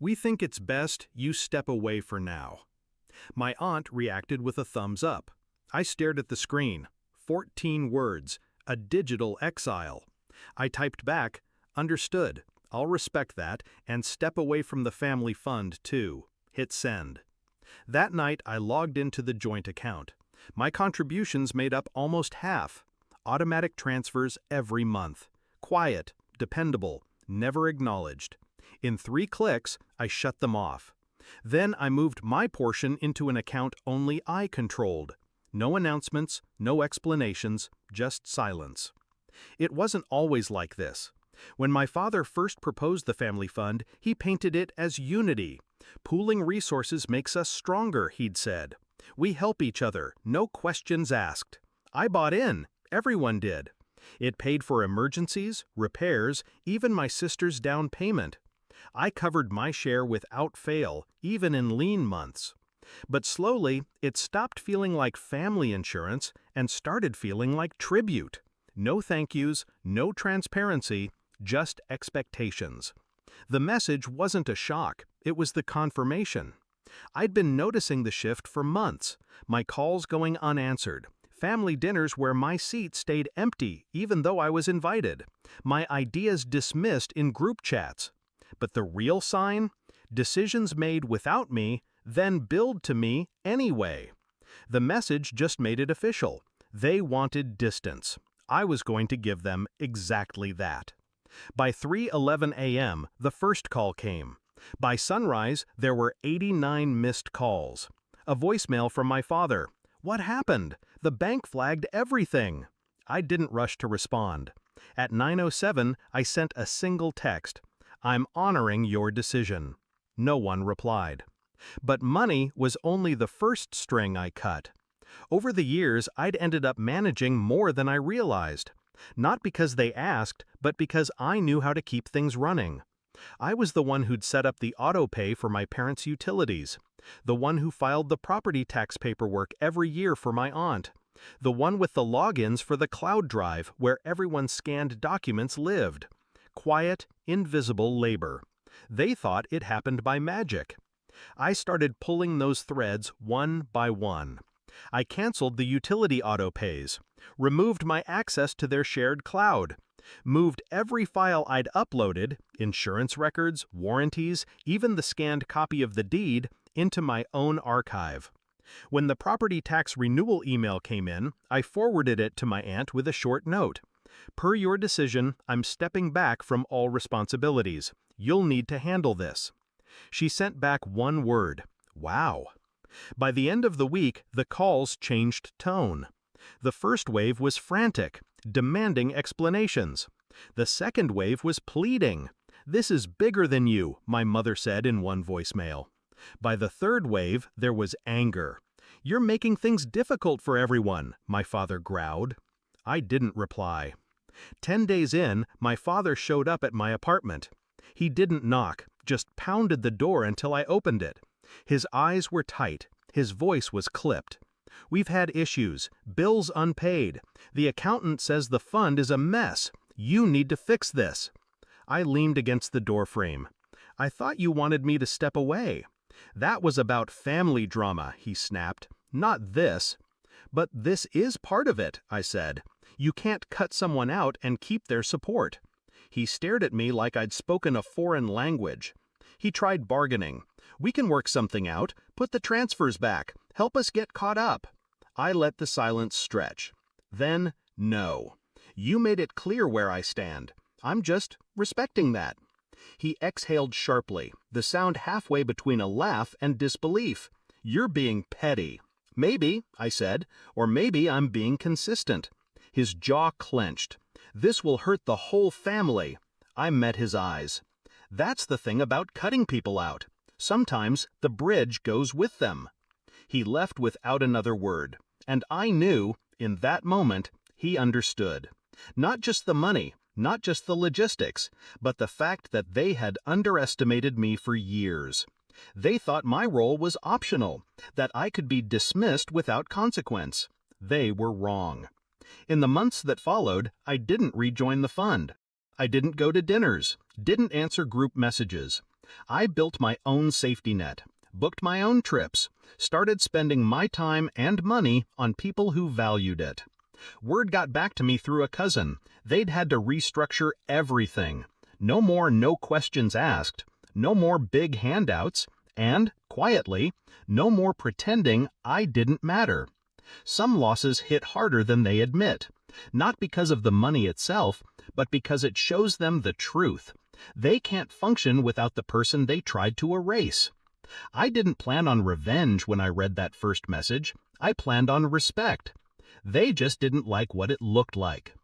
We think it's best you step away for now." My aunt reacted with a thumbs up. I stared at the screen. 14 words. A digital exile. I typed back, "Understood. I'll respect that and step away from the family fund too." Hit send. That night I logged into the joint account. My contributions made up almost half. Automatic transfers every month. Quiet, dependable, never acknowledged. In 3 clicks, I shut them off. Then I moved my portion into an account only I controlled. No announcements, no explanations, just silence. It wasn't always like this. When my father first proposed the family fund, he painted it as unity. "Pooling resources makes us stronger," he'd said. "We help each other, no questions asked." I bought in. Everyone did. It paid for emergencies, repairs, even my sister's down payment. I covered my share without fail, even in lean months. But slowly, it stopped feeling like family insurance and started feeling like tribute. No thank yous, no transparency, just expectations. The message wasn't a shock, it was the confirmation. I'd been noticing the shift for months, my calls going unanswered, family dinners where my seat stayed empty even though I was invited, my ideas dismissed in group chats. But the real sign? Decisions made without me, then billed to me anyway. The message just made it official. They wanted distance. I was going to give them exactly that. By 3:11 a.m., the first call came. By sunrise, there were 89 missed calls. A voicemail from my father. "What happened? The bank flagged everything." I didn't rush to respond. At 9:07, I sent a single text. "I'm honoring your decision." No one replied. But money was only the first string I cut. Over the years, I'd ended up managing more than I realized. Not because they asked, but because I knew how to keep things running. I was the one who'd set up the auto pay for my parents' utilities, the one who filed the property tax paperwork every year for my aunt, the one with the logins for the cloud drive where everyone's scanned documents lived. Quiet, invisible labor. They thought it happened by magic. I started pulling those threads one by one. I canceled the utility auto pays, removed my access to their shared cloud, moved every file I'd uploaded, insurance records, warranties, even the scanned copy of the deed, into my own archive. When the property tax renewal email came in, I forwarded it to my aunt with a short note. "Per your decision, I'm stepping back from all responsibilities. You'll need to handle this." She sent back one word: "Wow." By the end of the week, the calls changed tone. The first wave was frantic, demanding explanations. The second wave was pleading. "This is bigger than you," my mother said in one voicemail. By the third wave, there was anger. "You're making things difficult for everyone," my father growled. I didn't reply. 10 days in, my father showed up at my apartment. He didn't knock, just pounded the door until I opened it. His eyes were tight. His voice was clipped. "We've had issues, bills unpaid. The accountant says the fund is a mess. You need to fix this." I leaned against the doorframe. "I thought you wanted me to step away." "That was about family drama," he snapped. "Not this." "But this is part of it," I said. "You can't cut someone out and keep their support." He stared at me like I'd spoken a foreign language. He tried bargaining. "We can work something out. Put the transfers back. Help us get caught up." I let the silence stretch. Then, "No. You made it clear where I stand. I'm just respecting that." He exhaled sharply, the sound halfway between a laugh and disbelief. "You're being petty." "Maybe," I said, "or maybe I'm being consistent." His jaw clenched. "This will hurt the whole family." I met his eyes. "That's the thing about cutting people out. Sometimes the bridge goes with them." He left without another word, and I knew, in that moment, he understood. Not just the money, not just the logistics, but the fact that they had underestimated me for years. They thought my role was optional, that I could be dismissed without consequence. They were wrong. In the months that followed, I didn't rejoin the fund. I didn't go to dinners, didn't answer group messages. I built my own safety net, booked my own trips, started spending my time and money on people who valued it. Word got back to me through a cousin. They'd had to restructure everything. No more no questions asked, no more big handouts, and, quietly, no more pretending I didn't matter. Some losses hit harder than they admit, not because of the money itself, but because it shows them the truth. They can't function without the person they tried to erase. I didn't plan on revenge when I read that first message. I planned on respect. They just didn't like what it looked like.